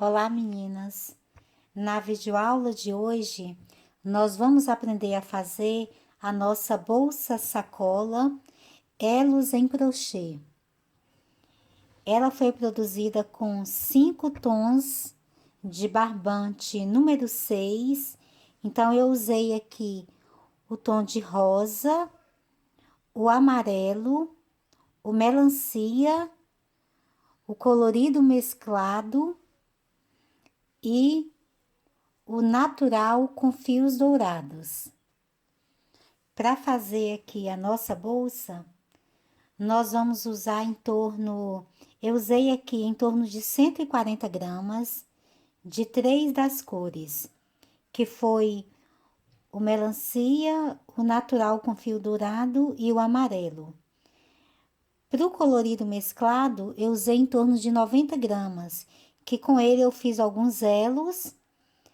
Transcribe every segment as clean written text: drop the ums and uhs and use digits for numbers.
Olá, meninas! Na videoaula de hoje, nós vamos aprender a fazer a nossa bolsa sacola Elos em crochê. Ela foi produzida com 5 tons de barbante número 6. Então, eu usei aqui o tom de rosa, o amarelo, o melancia, o colorido mesclado e o natural com fios dourados. Para fazer aqui a nossa bolsa, nós vamos usar eu usei aqui em torno de 140 gramas de 3 das cores, que foi o melancia, o natural com fio dourado e o amarelo. Para o colorido mesclado, eu usei em torno de 90 gramas, que com ele eu fiz alguns elos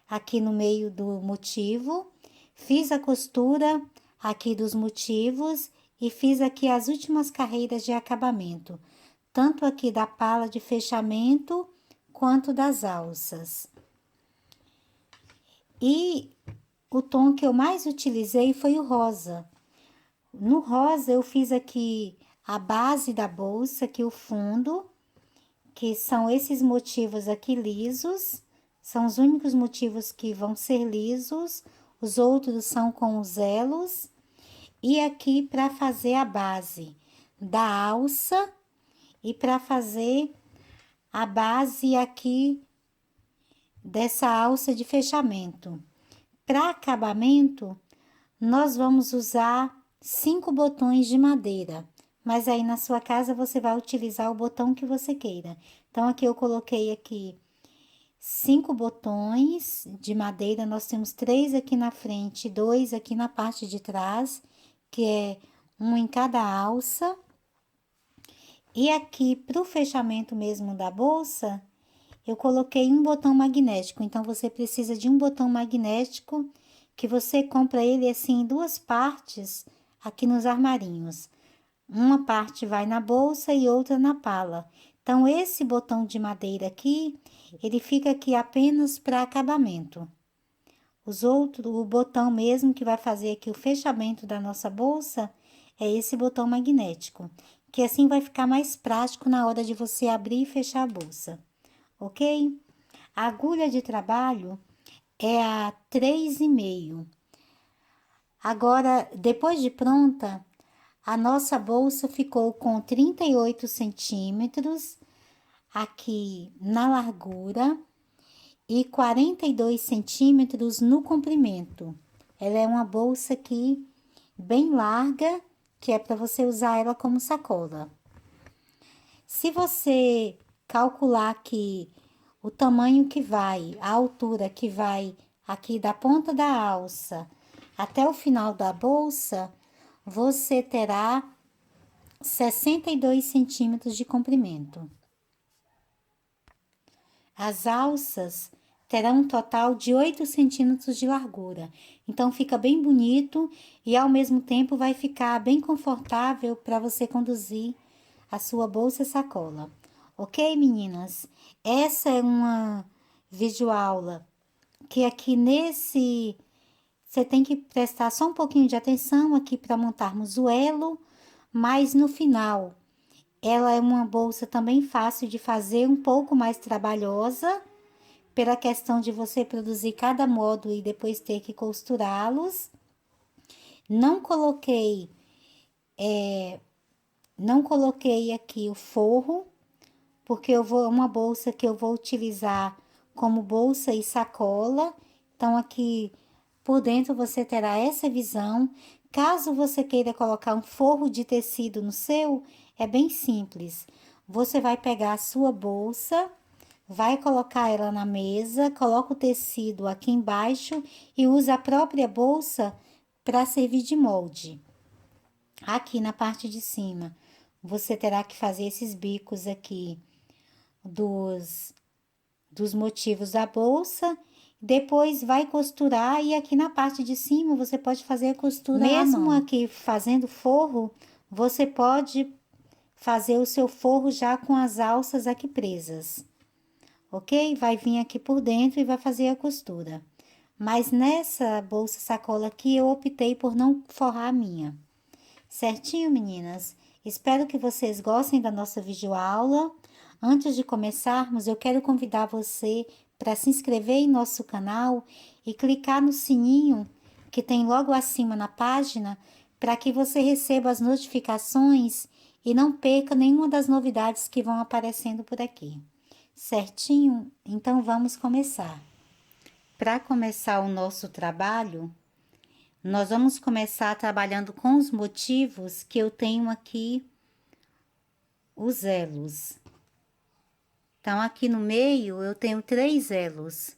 aqui no meio do motivo, fiz a costura aqui dos motivos e fiz aqui as últimas carreiras de acabamento, tanto aqui da pala de fechamento quanto das alças. E o tom que eu mais utilizei foi o rosa. No rosa eu fiz aqui a base da bolsa, aqui o fundo, que são esses motivos aqui lisos. São os únicos motivos que vão ser lisos, os outros são com os elos. E aqui para fazer a base da alça e para fazer a base aqui dessa alça de fechamento. Para acabamento, nós vamos usar 5 botões de madeira, mas aí na sua casa você vai utilizar o botão que você queira. Então, aqui eu coloquei aqui 5 botões de madeira, nós temos 3 aqui na frente, 2 aqui na parte de trás, que é um em cada alça. E aqui pro fechamento mesmo da bolsa, eu coloquei um botão magnético. Então, você precisa de um botão magnético que você compra ele assim em 2 partes aqui nos armarinhos. Uma parte vai na bolsa e outra na pala. Então, esse botão de madeira aqui, ele fica aqui apenas para acabamento. O botão mesmo que vai fazer aqui o fechamento da nossa bolsa, é esse botão magnético, que assim vai ficar mais prático na hora de você abrir e fechar a bolsa, ok? A agulha de trabalho é a 3,5. Agora, depois de pronta, a nossa bolsa ficou com 38 centímetros aqui na largura e 42 centímetros no comprimento. Ela é uma bolsa aqui bem larga, que é para você usar ela como sacola. Se você calcular aqui o tamanho que vai, a altura que vai aqui da ponta da alça até o final da bolsa, você terá 62 centímetros de comprimento. As alças terão um total de 8 centímetros de largura, então fica bem bonito e ao mesmo tempo vai ficar bem confortável para você conduzir a sua bolsa sacola. Ok, meninas? Essa é uma videoaula que aqui você tem que prestar só um pouquinho de atenção aqui para montarmos o elo, mas no final ela é uma bolsa também fácil de fazer, um pouco mais trabalhosa, pela questão de você produzir cada módulo e depois ter que costurá-los. Não coloquei aqui o forro, porque uma bolsa que eu vou utilizar como bolsa e sacola. Então, aqui por dentro você terá essa visão. Caso você queira colocar um forro de tecido no seu, é bem simples. Você vai pegar a sua bolsa, vai colocar ela na mesa, coloca o tecido aqui embaixo e usa a própria bolsa para servir de molde. Aqui na parte de cima, você terá que fazer esses bicos aqui dos motivos da bolsa. Depois vai costurar e aqui na parte de cima você pode fazer a costura mesmo aqui fazendo forro, você pode fazer o seu forro já com as alças aqui presas, ok? Vai vir aqui por dentro e vai fazer a costura. Mas nessa bolsa sacola aqui, eu optei por não forrar a minha. Certinho, meninas? Espero que vocês gostem da nossa videoaula. Antes de começarmos, eu quero convidar você para se inscrever em nosso canal e clicar no sininho que tem logo acima na página para que você receba as notificações e não perca nenhuma das novidades que vão aparecendo por aqui. Certinho? Então vamos começar. Para começar o nosso trabalho, nós vamos começar trabalhando com os motivos que eu tenho aqui, os elos. Então, aqui no meio eu tenho 3 elos.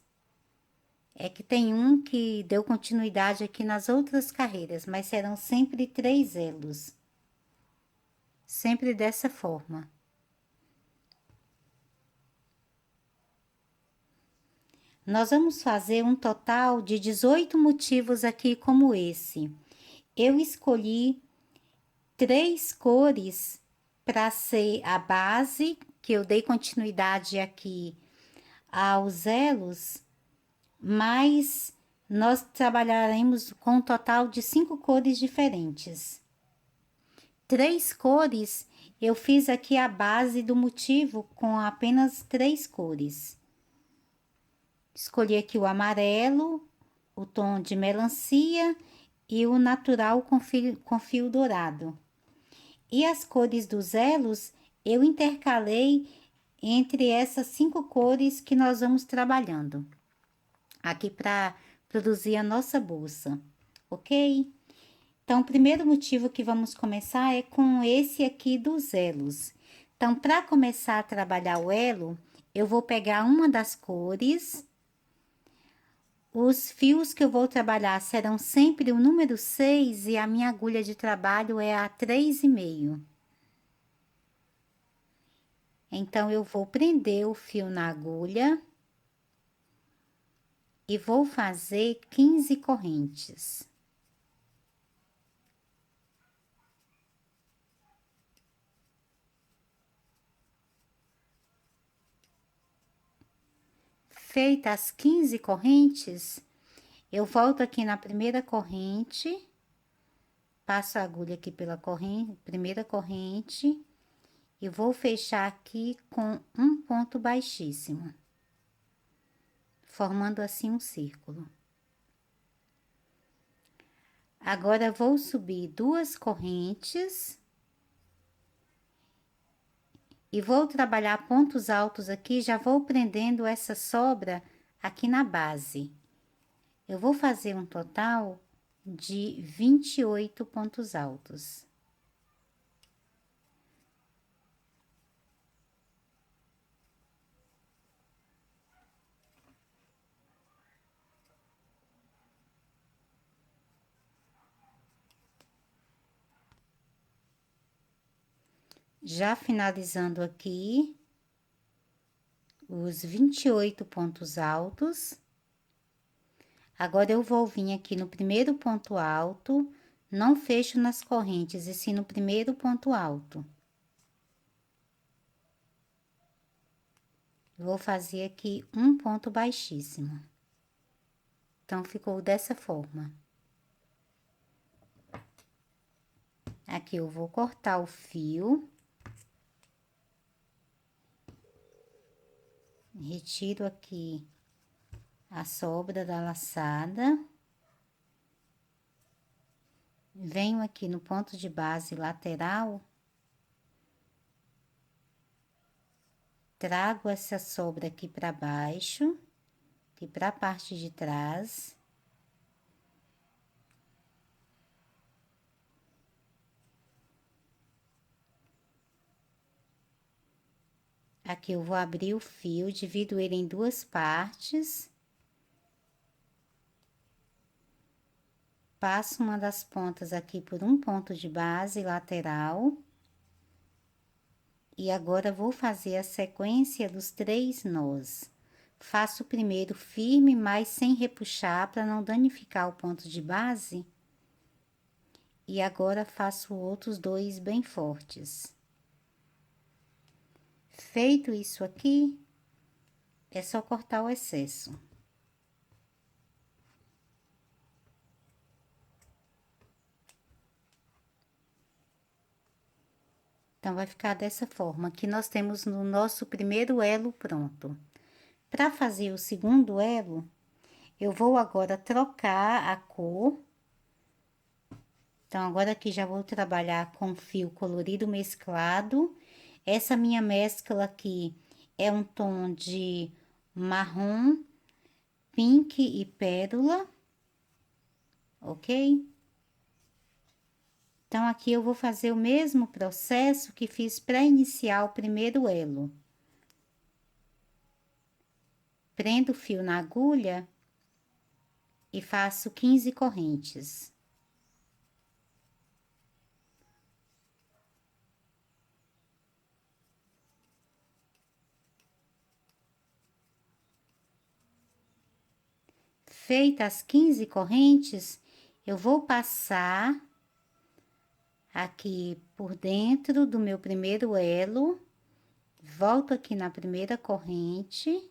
É que tem um que deu continuidade aqui nas outras carreiras, mas serão sempre 3 elos. Sempre dessa forma. Nós vamos fazer um total de 18 motivos aqui como esse. Eu escolhi 3 cores para ser a base, que eu dei continuidade aqui aos elos, mas nós trabalharemos com um total de 5 cores diferentes. 3 cores, eu fiz aqui a base do motivo com apenas 3 cores. Escolhi aqui o amarelo, o tom de melancia e o natural com fio dourado. E as cores dos elos, eu intercalei entre essas 5 cores que nós vamos trabalhando. Aqui para produzir a nossa bolsa, ok? Então, o primeiro motivo que vamos começar é com esse aqui dos elos. Então, para começar a trabalhar o elo, eu vou pegar uma das cores. Os fios que eu vou trabalhar serão sempre o número 6 e a minha agulha de trabalho é a 3,5. Então, eu vou prender o fio na agulha e vou fazer 15 correntes. Feitas as 15 correntes, eu volto aqui na primeira corrente, passo a agulha aqui pela primeira corrente e vou fechar aqui com um ponto baixíssimo, formando assim um círculo. Agora, vou subir 2 correntes e vou trabalhar pontos altos aqui, já vou prendendo essa sobra aqui na base. Eu vou fazer um total de 28 pontos altos. Já finalizando aqui os 28 pontos altos. Agora, eu vou vir aqui no primeiro ponto alto, não fecho nas correntes, e sim no primeiro ponto alto. Vou fazer aqui um ponto baixíssimo. Então, ficou dessa forma. Aqui eu vou cortar o fio. Retiro aqui a sobra da laçada. Venho aqui no ponto de base lateral. Trago essa sobra aqui para baixo, aqui para a parte de trás. Aqui eu vou abrir o fio, divido ele em 2 partes. Passo uma das pontas aqui por um ponto de base lateral. E agora, vou fazer a sequência dos 3 nós. Faço o primeiro firme, mas sem repuxar, para não danificar o ponto de base. E agora, faço outros 2 bem fortes. Feito isso aqui, é só cortar o excesso. Então, vai ficar dessa forma. Aqui nós temos no nosso primeiro elo pronto. Para fazer o segundo elo, eu vou agora trocar a cor. Então, agora aqui já vou trabalhar com fio colorido mesclado. Essa minha mescla aqui é um tom de marrom, pink e pérola, ok? Então, aqui eu vou fazer o mesmo processo que fiz para iniciar o primeiro elo. Prendo o fio na agulha e faço 15 correntes. Feitas as 15 correntes, eu vou passar aqui por dentro do meu primeiro elo, volto aqui na primeira corrente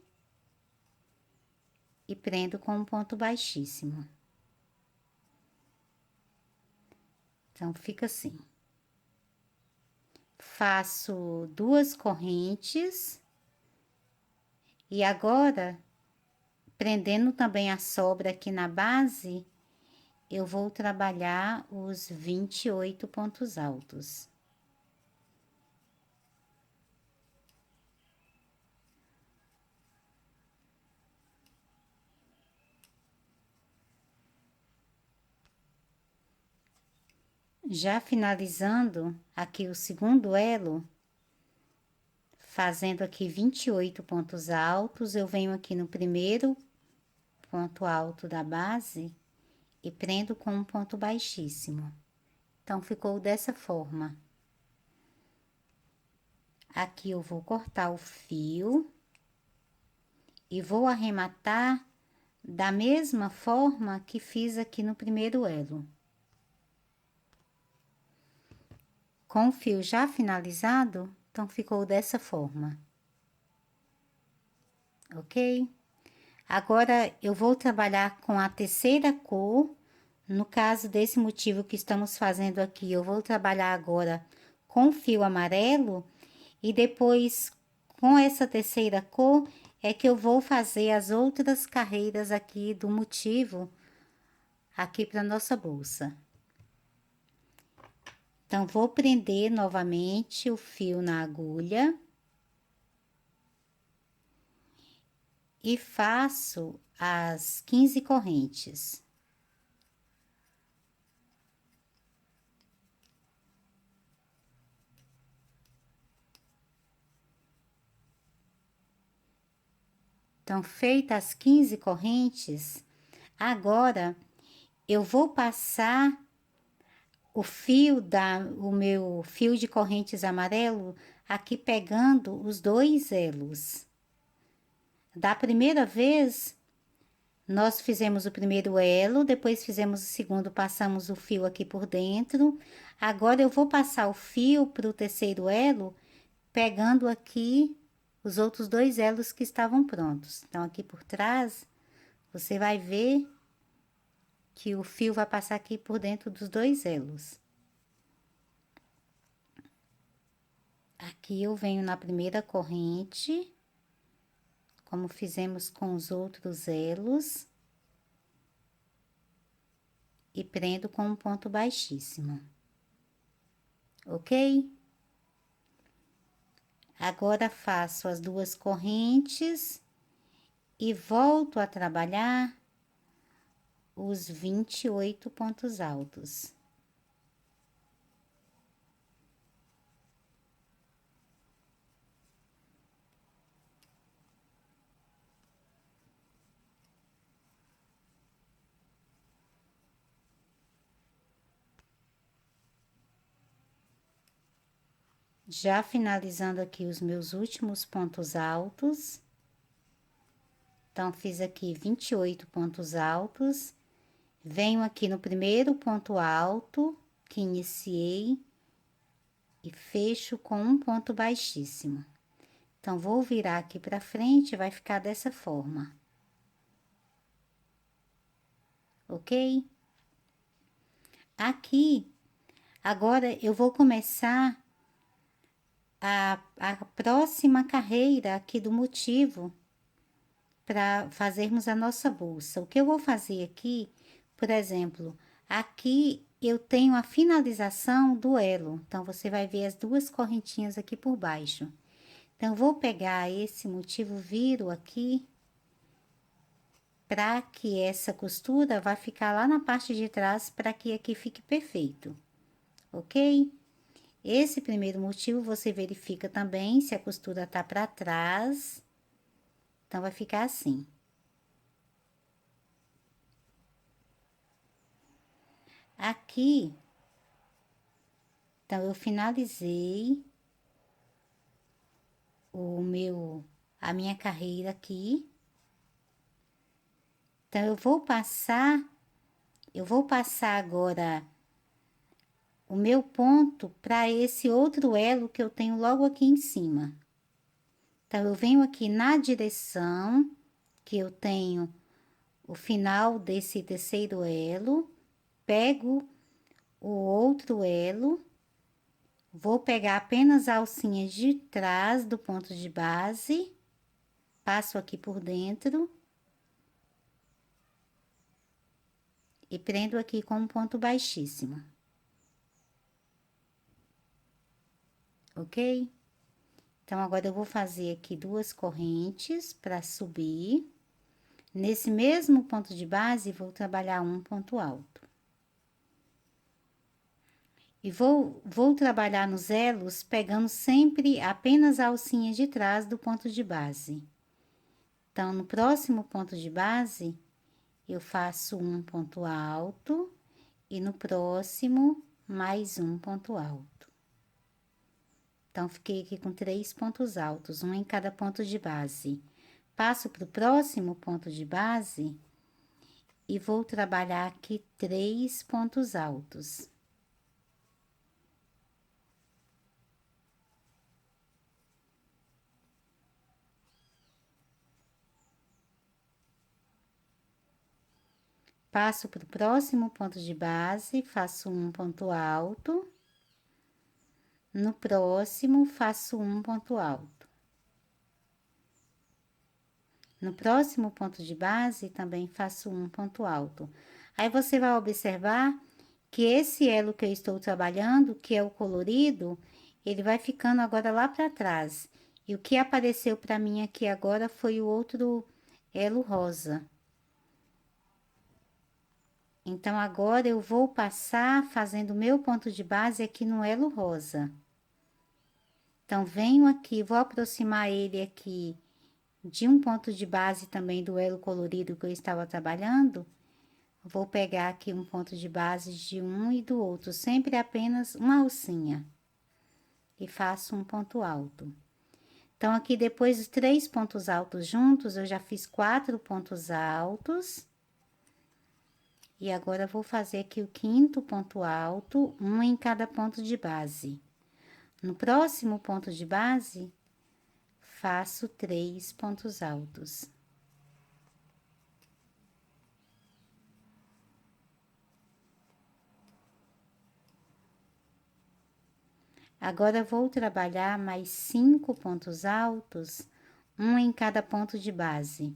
e prendo com um ponto baixíssimo. Então, fica assim. Faço 2 correntes e agora, prendendo também a sobra aqui na base, eu vou trabalhar os 28 pontos altos. Já finalizando aqui o segundo elo, fazendo aqui 28 pontos altos, eu venho aqui no primeiro ponto alto da base e prendo com um ponto baixíssimo. Então, ficou dessa forma. Aqui eu vou cortar o fio e vou arrematar da mesma forma que fiz aqui no primeiro elo. Com o fio já finalizado, então ficou dessa forma. Ok? Agora, eu vou trabalhar com a terceira cor. No caso desse motivo que estamos fazendo aqui, eu vou trabalhar agora com fio amarelo e depois com essa terceira cor é que eu vou fazer as outras carreiras aqui do motivo aqui para nossa bolsa. Então, vou prender novamente o fio na agulha e faço as 15 correntes. Então, feitas as 15 correntes, agora eu vou passar o meu fio de correntes amarelo aqui pegando os 2 elos. Da primeira vez, nós fizemos o primeiro elo, depois fizemos o segundo, passamos o fio aqui por dentro. Agora, eu vou passar o fio para o terceiro elo, pegando aqui os outros 2 elos que estavam prontos. Então, aqui por trás, você vai ver que o fio vai passar aqui por dentro dos 2 elos. Aqui eu venho na primeira corrente, como fizemos com os outros elos, e prendo com um ponto baixíssimo, ok? Agora, faço as 2 correntes e volto a trabalhar os 28 pontos altos. Já finalizando aqui os meus últimos pontos altos. Então, fiz aqui 28 pontos altos. Venho aqui no primeiro ponto alto que iniciei e fecho com um ponto baixíssimo. Então, vou virar aqui pra frente, vai ficar dessa forma. Ok? Aqui, agora eu vou começar a próxima carreira aqui do motivo para fazermos a nossa bolsa. O que eu vou fazer aqui, por exemplo, aqui eu tenho a finalização do elo. Então, você vai ver as duas correntinhas aqui por baixo. Então, eu vou pegar esse motivo, viro aqui, para que essa costura vá ficar lá na parte de trás, para que aqui fique perfeito, ok? Esse primeiro motivo, você verifica também se a costura tá para trás. Então, vai ficar assim. Aqui, então, eu finalizei a minha carreira aqui. Então, eu vou passar agora o meu ponto para esse outro elo que eu tenho logo aqui em cima. Então, eu venho aqui na direção que eu tenho o final desse terceiro elo, pego o outro elo, vou pegar apenas a alcinha de trás do ponto de base, passo aqui por dentro e prendo aqui com um ponto baixíssimo. Ok? Então, agora eu vou fazer aqui duas correntes para subir. Nesse mesmo ponto de base, vou trabalhar um ponto alto. E vou trabalhar nos elos, pegando sempre apenas a alcinha de trás do ponto de base. Então, no próximo ponto de base, eu faço um ponto alto e no próximo, mais um ponto alto. Então, fiquei aqui com 3 pontos altos, um em cada ponto de base. Passo para o próximo ponto de base e vou trabalhar aqui 3 pontos altos. Passo para o próximo ponto de base, faço um ponto alto. No próximo, faço um ponto alto. No próximo ponto de base, também faço um ponto alto. Aí, você vai observar que esse elo que eu estou trabalhando, que é o colorido, ele vai ficando agora lá para trás. E o que apareceu para mim aqui agora foi o outro elo rosa. Então, agora eu vou passar fazendo o meu ponto de base aqui no elo rosa. Então, venho aqui, vou aproximar ele aqui de um ponto de base também do elo colorido que eu estava trabalhando. Vou pegar aqui um ponto de base de um e do outro, sempre apenas uma alcinha. E faço um ponto alto. Então, aqui depois dos 3 pontos altos juntos, eu já fiz 4 pontos altos. E agora, vou fazer aqui o 5º ponto alto, um em cada ponto de base. No próximo ponto de base, faço 3 pontos altos. Agora, vou trabalhar mais 5 pontos altos, um em cada ponto de base.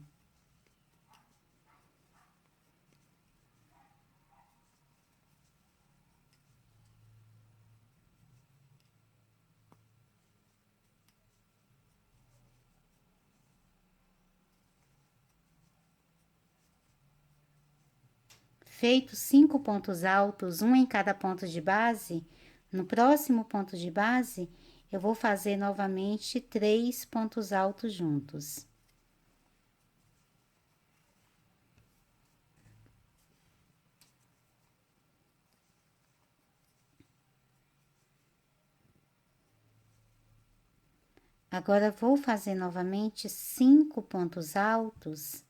Feitos 5 pontos altos, um em cada ponto de base, no próximo ponto de base, eu vou fazer novamente 3 pontos altos juntos. Agora, vou fazer novamente 5 pontos altos,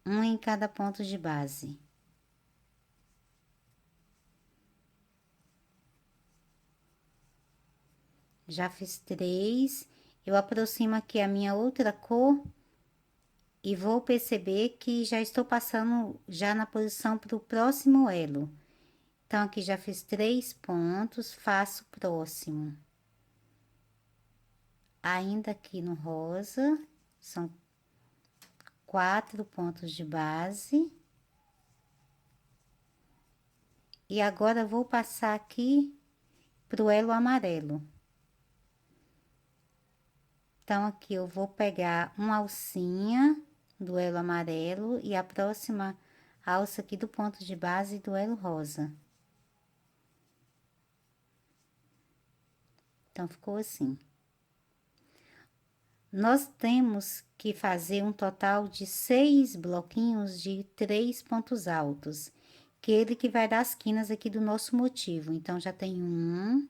um em cada ponto de base. Já fiz 3 eu aproximo aqui a minha outra cor e vou perceber que já estou passando já na posição para o próximo elo. Então, aqui já fiz 3 pontos, faço o próximo. Ainda aqui no rosa, são 4 pontos de base. E agora, vou passar aqui pro elo amarelo. Então, aqui eu vou pegar uma alcinha do elo amarelo e a próxima alça aqui do ponto de base do elo rosa. Então, ficou assim. Nós temos que fazer um total de 6 bloquinhos de 3 pontos altos, que ele que vai dar as quinas aqui do nosso motivo. Então, já tem um,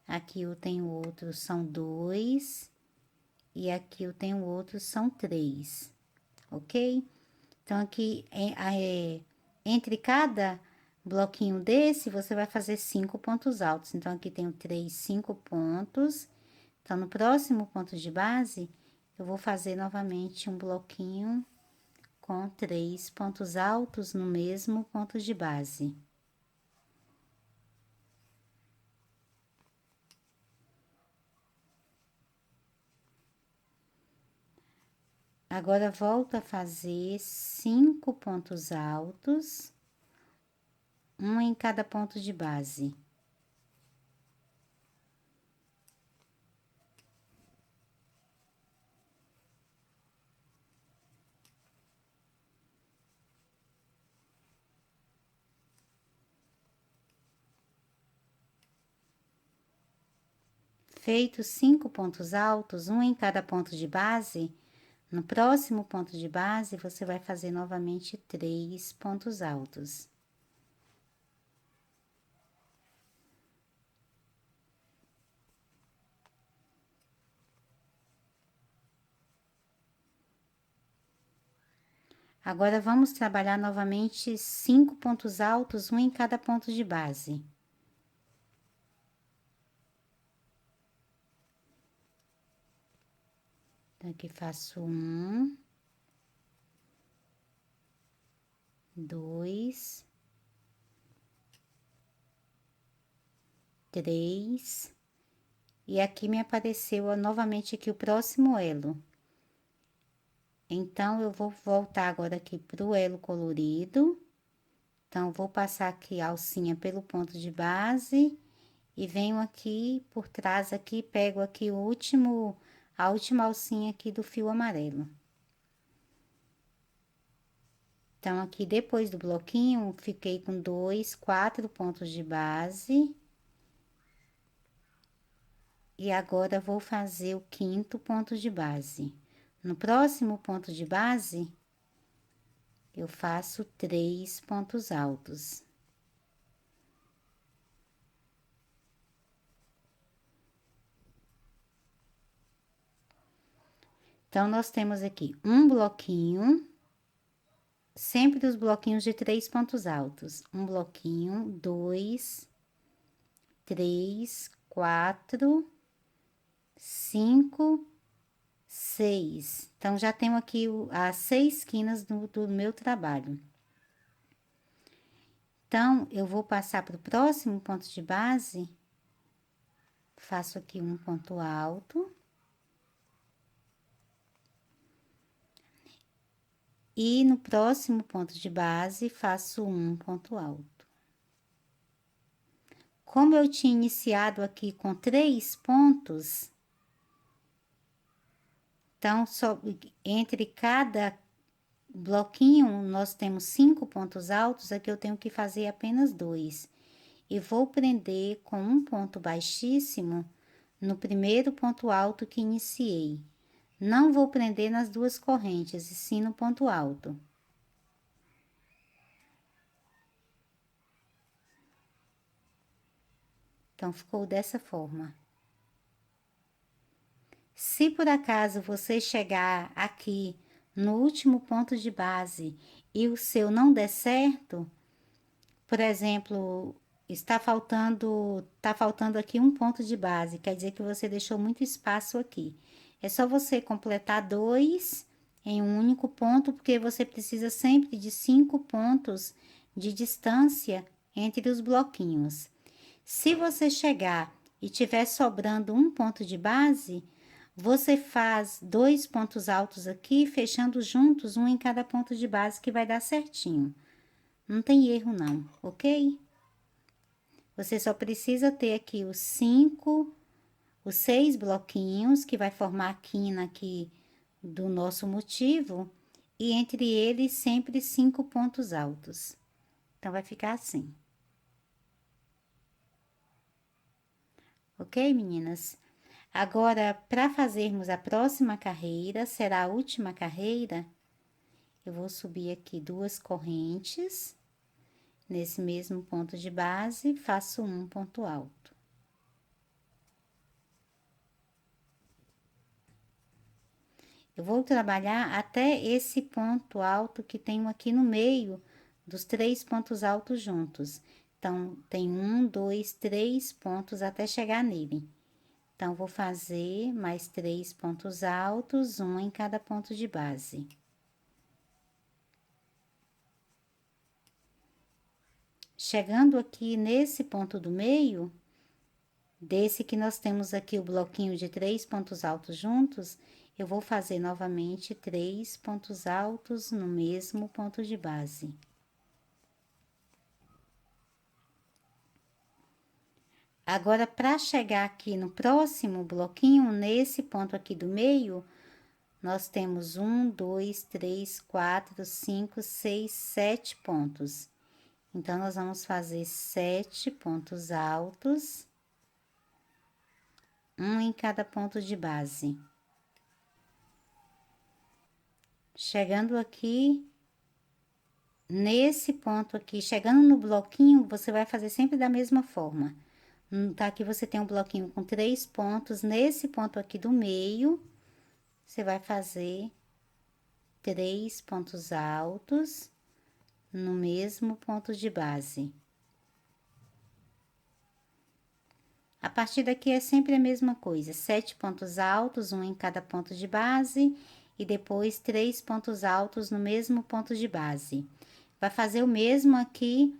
aqui eu tenho outro, são 2, e aqui eu tenho outro, são 3, ok? Então, aqui, entre cada bloquinho desse, você vai fazer 5 pontos altos. Então, aqui tenho 3, 5 pontos. Então, no próximo ponto de base, eu vou fazer novamente um bloquinho com 3 pontos altos no mesmo ponto de base. Agora, volto a fazer 5 pontos altos, um em cada ponto de base. Feitos 5 pontos altos, um em cada ponto de base, no próximo ponto de base, você vai fazer novamente 3 pontos altos. Agora, vamos trabalhar novamente 5 pontos altos, um em cada ponto de base. Então, aqui faço 1, 2, 3, e aqui me apareceu novamente aqui o próximo elo. Então, eu vou voltar agora aqui pro elo colorido. Então, vou passar aqui a alcinha pelo ponto de base e venho aqui por trás aqui, pego aqui a última alcinha aqui do fio amarelo. Então, aqui depois do bloquinho, fiquei com 2, 4 pontos de base. E agora, vou fazer o 5º ponto de base. No próximo ponto de base, eu faço 3 pontos altos. Então, nós temos aqui um bloquinho, sempre os bloquinhos de 3 pontos altos. Um bloquinho, 2, 3, 4, 5, 6. Então, já tenho aqui as 6 quinas do meu trabalho. Então, eu vou passar para o próximo ponto de base, faço aqui um ponto alto. E no próximo ponto de base, faço um ponto alto. Como eu tinha iniciado aqui com 3 pontos, então, entre cada bloquinho, nós temos 5 pontos altos, aqui eu tenho que fazer apenas 2. E vou prender com um ponto baixíssimo no primeiro ponto alto que iniciei. Não vou prender nas duas correntes, e sim no ponto alto. Então, ficou dessa forma. Se por acaso você chegar aqui no último ponto de base e o seu não der certo, por exemplo, tá faltando aqui um ponto de base, quer dizer que você deixou muito espaço aqui. É só você completar 2 em um único ponto, porque você precisa sempre de 5 pontos de distância entre os bloquinhos. Se você chegar e tiver sobrando um ponto de base, você faz 2 pontos altos aqui, fechando juntos, um em cada ponto de base, que vai dar certinho. Não tem erro não, ok? Você só precisa ter aqui os 6 bloquinhos, que vai formar a quina aqui do nosso motivo, e entre eles sempre 5 pontos altos. Então, vai ficar assim. Ok, meninas? Agora, para fazermos a próxima carreira, será a última carreira, eu vou subir aqui 2 correntes, nesse mesmo ponto de base, faço um ponto alto. Eu vou trabalhar até esse ponto alto que tenho aqui no meio dos 3 pontos altos juntos. Então, tem 1, 2, 3 pontos até chegar nele. Então, vou fazer mais 3 pontos altos, um em cada ponto de base. Chegando aqui nesse ponto do meio, desse que nós temos aqui o bloquinho de 3 pontos altos juntos, eu vou fazer novamente 3 pontos altos no mesmo ponto de base. Agora, para chegar aqui no próximo bloquinho, nesse ponto aqui do meio, nós temos 1, 2, 3, 4, 5, 6, 7 pontos. Então, nós vamos fazer 7 pontos altos, um em cada ponto de base. Chegando aqui, nesse ponto aqui, chegando no bloquinho, você vai fazer sempre da mesma forma. Tá, aqui você tem um bloquinho com 3 pontos, nesse ponto aqui do meio, você vai fazer 3 pontos altos no mesmo ponto de base. A partir daqui é sempre a mesma coisa, 7 pontos altos, um em cada ponto de base, e depois 3 pontos altos no mesmo ponto de base. Vai fazer o mesmo aqui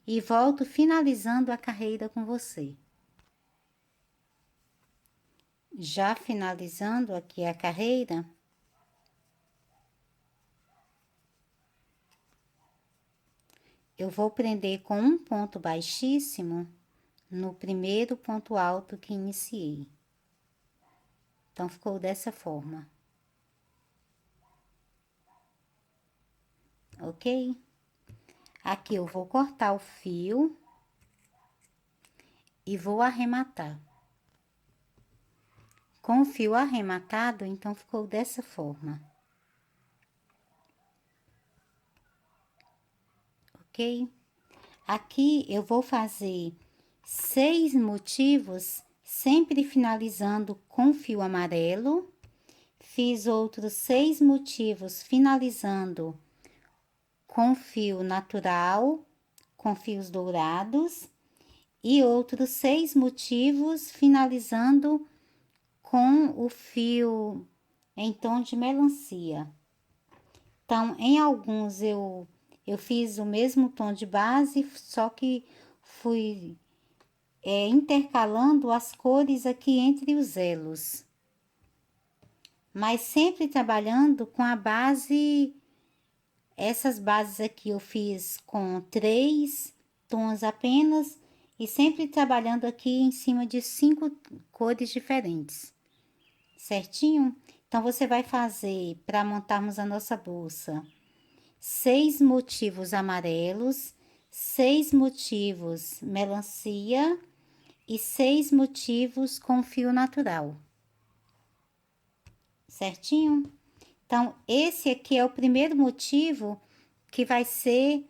e volto finalizando a carreira com você. Já finalizando aqui a carreira, eu vou prender com um ponto baixíssimo no primeiro ponto alto que iniciei. Então, ficou dessa forma. Ok? Aqui eu vou cortar o fio e vou arrematar. Com o fio arrematado, então, ficou dessa forma. Ok? Aqui eu vou fazer 6 motivos, sempre finalizando com fio amarelo. Fiz outros 6 motivos finalizando com fio natural, com fios dourados, e outros 6 motivos finalizando com o fio em tom de melancia. Então, em alguns eu fiz o mesmo tom de base, só que fui intercalando as cores aqui entre os elos. Mas sempre trabalhando com a base, essas bases aqui eu fiz com 3 tons apenas, e sempre trabalhando aqui em cima de 5 cores diferentes, certinho? Então, você vai fazer, para montarmos a nossa bolsa, 6 motivos amarelos, 6 motivos melancia e 6 motivos com fio natural. Certinho? Então, esse aqui é o primeiro motivo que vai ser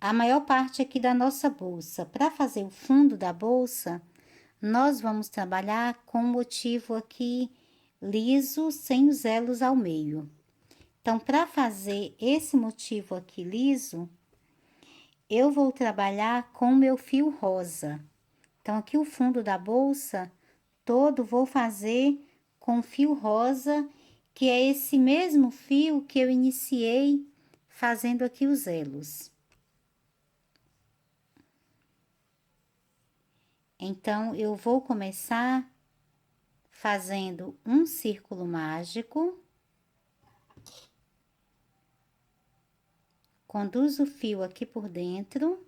a maior parte aqui da nossa bolsa. Para fazer o fundo da bolsa, nós vamos trabalhar com o motivo aqui liso, sem os elos ao meio. Então, para fazer esse motivo aqui liso, eu vou trabalhar com o meu fio rosa. Então, aqui o fundo da bolsa todo vou fazer com fio rosa, que é esse mesmo fio que eu iniciei fazendo aqui os elos. Então, eu vou começar fazendo um círculo mágico. Conduzo o fio aqui por dentro.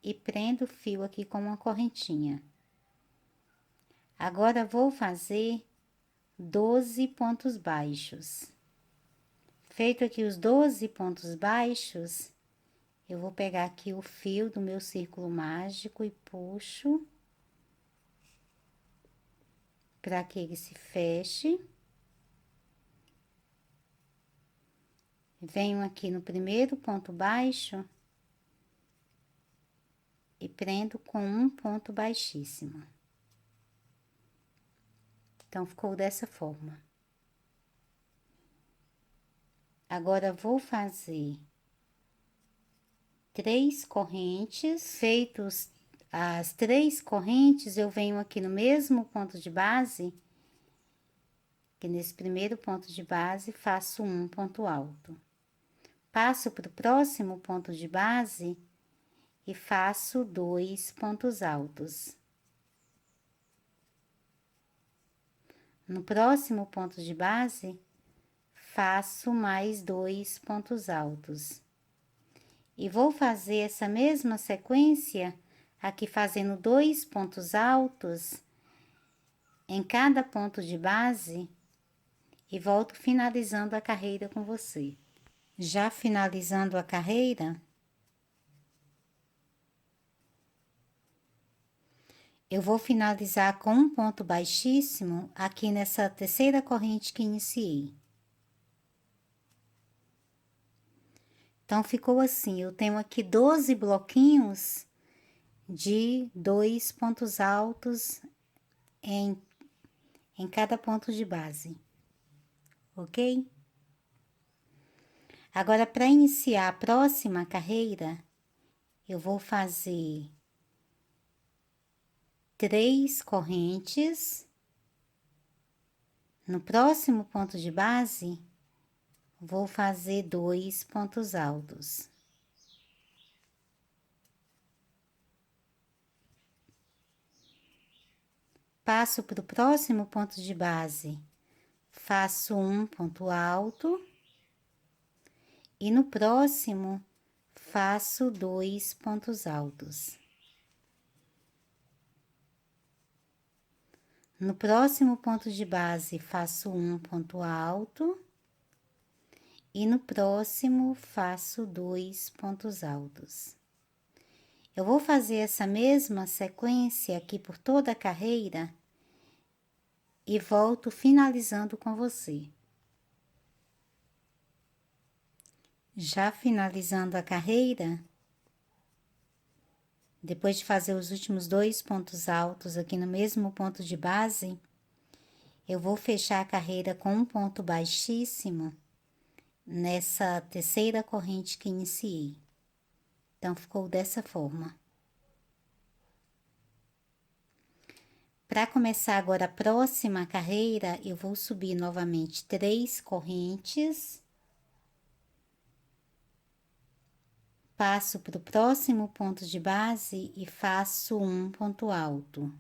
E prendo o fio aqui com uma correntinha. Agora, vou fazer 12 pontos baixos. Feito aqui os 12 pontos baixos, eu vou pegar aqui o fio do meu círculo mágico e puxo para que ele se feche. Venho aqui no primeiro ponto baixo e prendo com um ponto baixíssimo. Então, ficou dessa forma. Agora, vou fazer 3 correntes. Feitos as 3 correntes, eu venho aqui no mesmo ponto de base, que nesse primeiro ponto de base, faço um ponto alto. Passo para o próximo ponto de base e faço 2 pontos altos. No próximo ponto de base, faço mais 2 pontos altos. E vou fazer essa mesma sequência, aqui fazendo 2 pontos altos em cada ponto de base e volto finalizando a carreira com você. Já finalizando a carreira, eu vou finalizar com um ponto baixíssimo aqui nessa terceira corrente que iniciei. Então, ficou assim, eu tenho aqui 12 bloquinhos de 2 pontos altos em cada ponto de base, ok? Agora, para iniciar a próxima carreira, eu vou fazer 3 correntes. No próximo ponto de base, vou fazer 2 pontos altos. Passo para o próximo ponto de base, faço um ponto alto. E no próximo, faço 2 pontos altos. No próximo ponto de base, faço um ponto alto. E no próximo, faço 2 pontos altos. Eu vou fazer essa mesma sequência aqui por toda a carreira e volto finalizando com você. Já finalizando a carreira, depois de fazer os últimos 2 pontos altos aqui no mesmo ponto de base, eu vou fechar a carreira com um ponto baixíssimo nessa terceira corrente que iniciei. Então, ficou dessa forma. Para começar agora a próxima carreira, eu vou subir novamente 3 correntes. Passo para o próximo ponto de base e faço um ponto alto.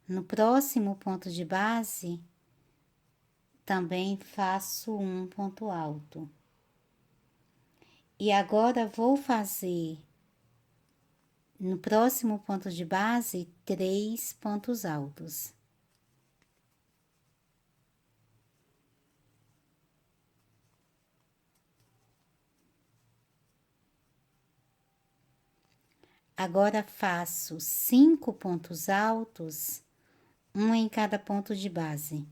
No próximo ponto de base, também faço um ponto alto. E agora, vou fazer, no próximo ponto de base, 3 pontos altos. Agora, faço 5 pontos altos, um em cada ponto de base.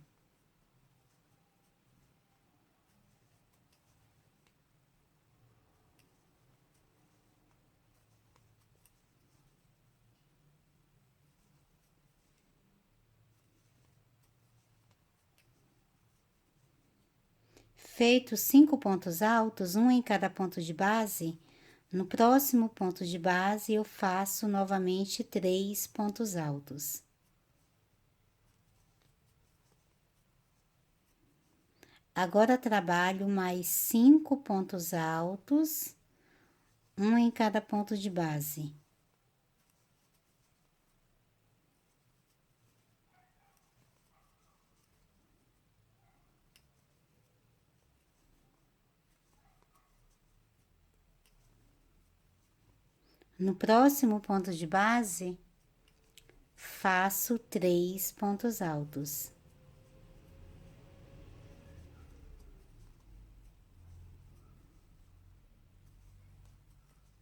Feito 5 pontos altos, um em cada ponto de base, no próximo ponto de base eu faço novamente 3 pontos altos. Agora trabalho mais 5 pontos altos, um em cada ponto de base. No próximo ponto de base, faço 3 pontos altos.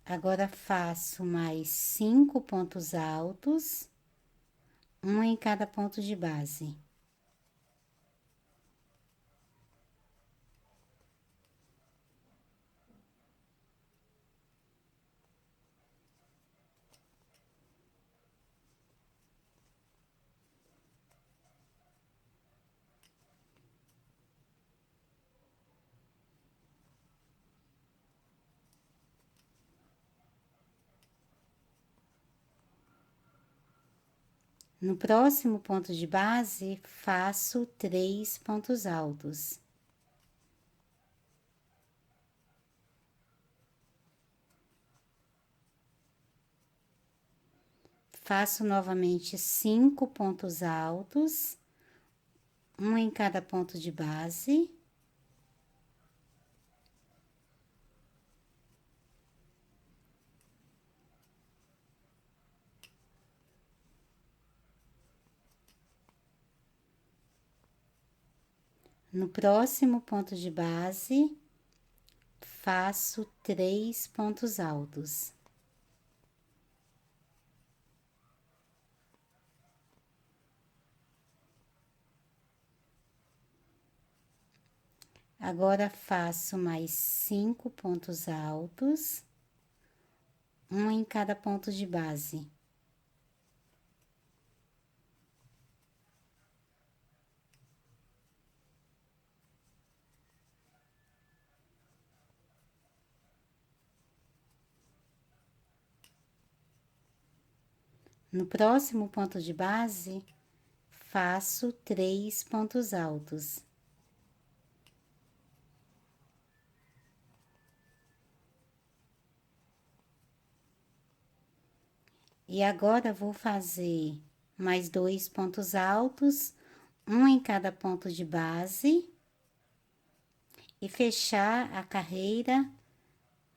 Agora faço mais 5 pontos altos, um em cada ponto de base. No próximo ponto de base, faço 3 pontos altos. Faço novamente 5 pontos altos, um em cada ponto de base. No próximo ponto de base, faço 3 pontos altos. Agora, faço mais 5 pontos altos, um em cada ponto de base. No próximo ponto de base, faço 3 pontos altos. E agora, vou fazer mais 2 pontos altos, um em cada ponto de base, e fechar a carreira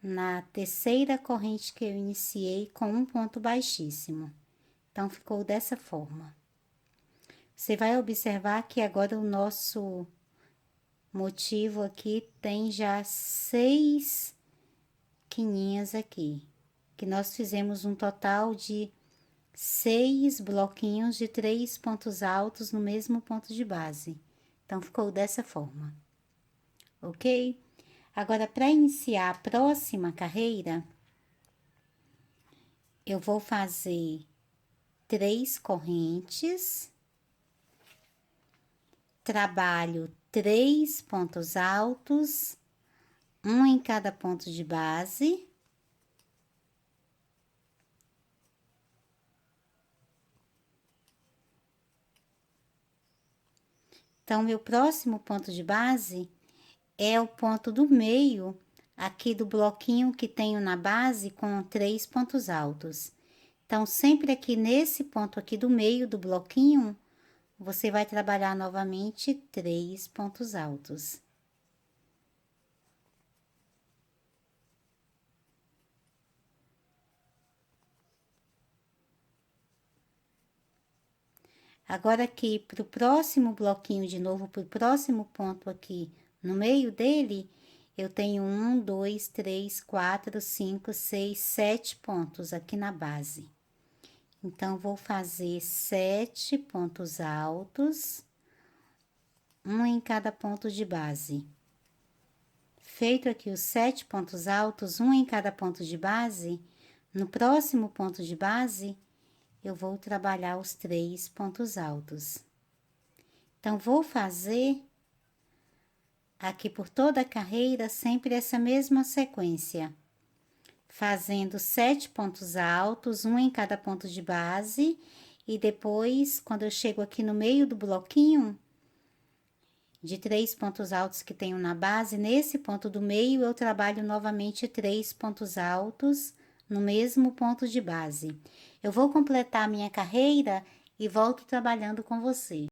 na terceira corrente que eu iniciei com um ponto baixíssimo. Então, ficou dessa forma. Você vai observar que agora o nosso motivo aqui tem já 6 quininhas aqui, que nós fizemos um total de 6 bloquinhos de 3 pontos altos no mesmo ponto de base. Então, ficou dessa forma, ok? Agora, para iniciar a próxima carreira, eu vou fazer 3 correntes, trabalho 3 pontos altos, um em cada ponto de base. Então, meu próximo ponto de base é o ponto do meio aqui do bloquinho que tenho na base com 3 pontos altos. Então, sempre aqui nesse ponto aqui do meio do bloquinho, você vai trabalhar novamente 3 pontos altos. Agora, aqui pro próximo bloquinho, de novo, pro próximo ponto aqui no meio dele, eu tenho 1, 2, 3, 4, 5, 6, 7 pontos aqui na base. Então, vou fazer 7 pontos altos, um em cada ponto de base. Feito aqui os 7 pontos altos, um em cada ponto de base, no próximo ponto de base, eu vou trabalhar os 3 pontos altos. Então, vou fazer aqui por toda a carreira, sempre essa mesma sequência. Fazendo 7 pontos altos, um em cada ponto de base, e depois, quando eu chego aqui no meio do bloquinho, de 3 pontos altos que tenho na base, nesse ponto do meio, eu trabalho novamente 3 pontos altos no mesmo ponto de base. Eu vou completar a minha carreira e volto trabalhando com você.